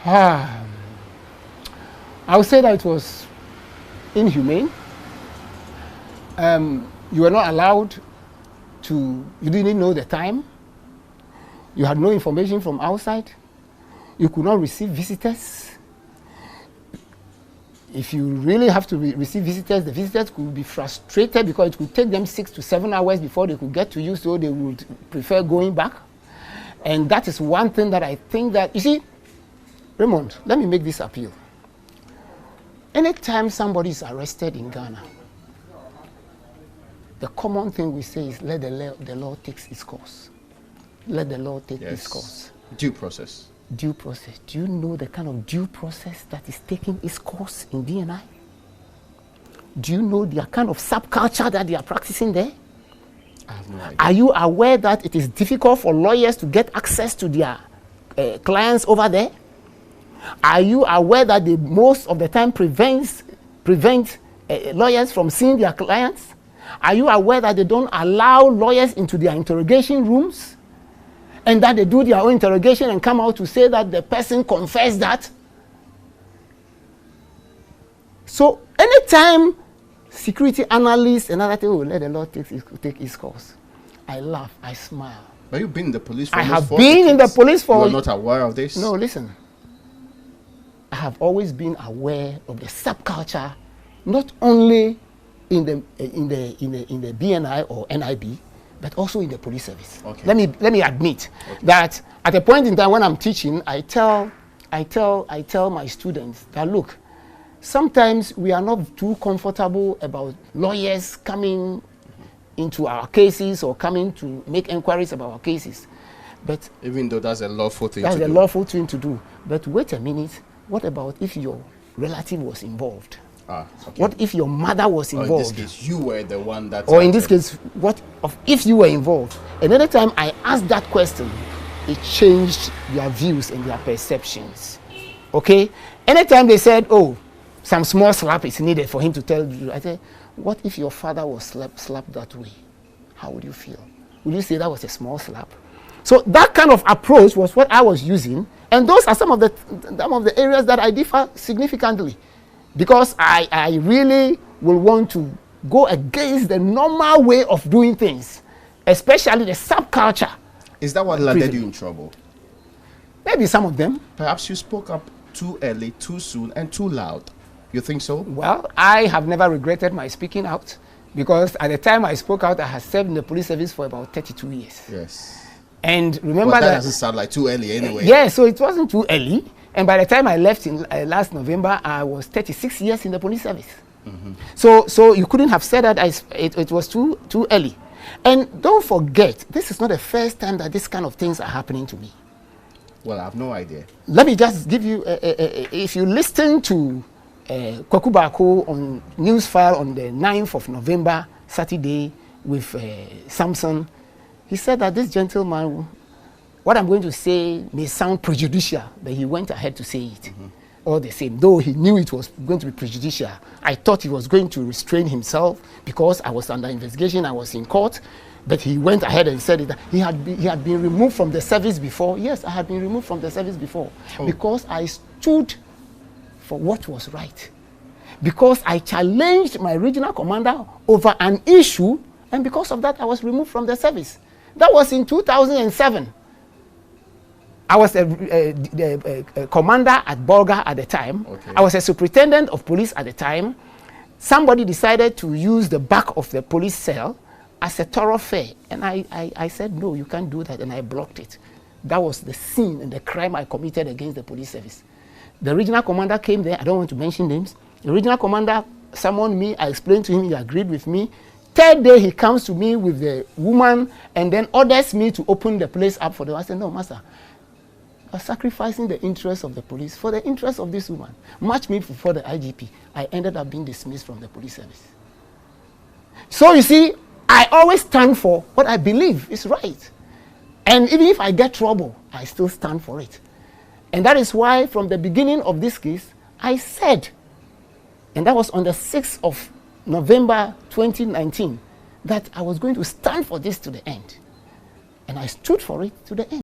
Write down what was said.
I would say that it was inhumane. You were not allowed to, you didn't know the time. You had no information from outside. You could not receive visitors. If you really have to receive visitors, the visitors could be frustrated because it could take them 6 to 7 hours before they could get to you, so they would prefer going back. And that is one thing that I think that, you see, Raymond, let me make this appeal. Anytime somebody is arrested in Ghana, the common thing we say is let the law take its course. Let the law take its course. Due process. Due process. Do you know the kind of due process that is taking its course in DNI? Do you know the kind of subculture that they are practicing there? I have no idea. Are you aware that it is difficult for lawyers to get access to their clients over there? Are you aware that they most of the time prevent lawyers from seeing their clients? Are you aware that they don't allow lawyers into their interrogation rooms? And that they do their own interrogation and come out to say that the person confessed that? So anytime security analysts and other things will let the law take its course, I laugh, I smile. But you've been in the police for I almost have 40 been in the years. police for... You are not aware of this? No, listen. I have always been aware of the subculture, not only in the BNI or NIB, but also in the police service. Okay. Let me admit that at a point in time when I'm teaching, I tell my students that look, sometimes we are not too comfortable about lawyers coming into our cases or coming to make inquiries about our cases. But even though that's a lawful thing to do. That's a lawful thing to do. But wait a minute, what about if your relative was involved? Okay. What if your mother was involved? Or in this case, you were the one that... Or in this case, what if you were involved? Another time I asked that question, it changed their views and their perceptions. Okay? Anytime they said, oh, some small slap is needed for him to tell you, I said, what if your father was slapped that way? How would you feel? Would you say that was a small slap? So that kind of approach was what I was using, and those are some of the areas that I differ significantly. Because I really will want to go against the normal way of doing things, especially the subculture. Is that what landed you in trouble? Maybe some of them. Perhaps you spoke up too early, too soon, and too loud. You think so? Well, I have never regretted my speaking out, because at the time I spoke out, I had served in the police service for about 32 years. Yes. And remember that doesn't sound like too early anyway. Yeah, so it wasn't too early. And by the time I left in last November, I was 36 years in the police service. Mm-hmm. So you couldn't have said that it was too early. And don't forget, this is not the first time that this kind of things are happening to me. Well, I have no idea. Let me just give you, if you listen to Kwaku Bako on News File on the 9th of November, Saturday, with Samson, he said that this gentleman, what I'm going to say may sound prejudicial, but he went ahead to say it. Mm-hmm. All the same, though he knew it was going to be prejudicial. I thought he was going to restrain himself because I was under investigation, I was in court, but he went ahead and said that he had been removed from the service before. Yes, I had been removed from the service before because I stood for what was right. Because I challenged my regional commander over an issue, and because of that, I was removed from the service. That was in 2007. I was a commander at Bolga at the time. Okay. I was a superintendent of police at the time. Somebody decided to use the back of the police cell as a thoroughfare. And I said, no, you can't do that. And I blocked it. That was the sin and the crime I committed against the police service. The regional commander came there. I don't want to mention names. The regional commander summoned me. I explained to him. He agreed with me. Third day, he comes to me with the woman and then orders me to open the place up for them. I said, no, master. Sacrificing the interests of the police for the interests of this woman, much me for the IGP, I ended up being dismissed from the police service. So you see, I always stand for what I believe is right. And even if I get trouble, I still stand for it. And that is why from the beginning of this case, I said, and that was on the 6th of November 2019, that I was going to stand for this to the end. And I stood for it to the end.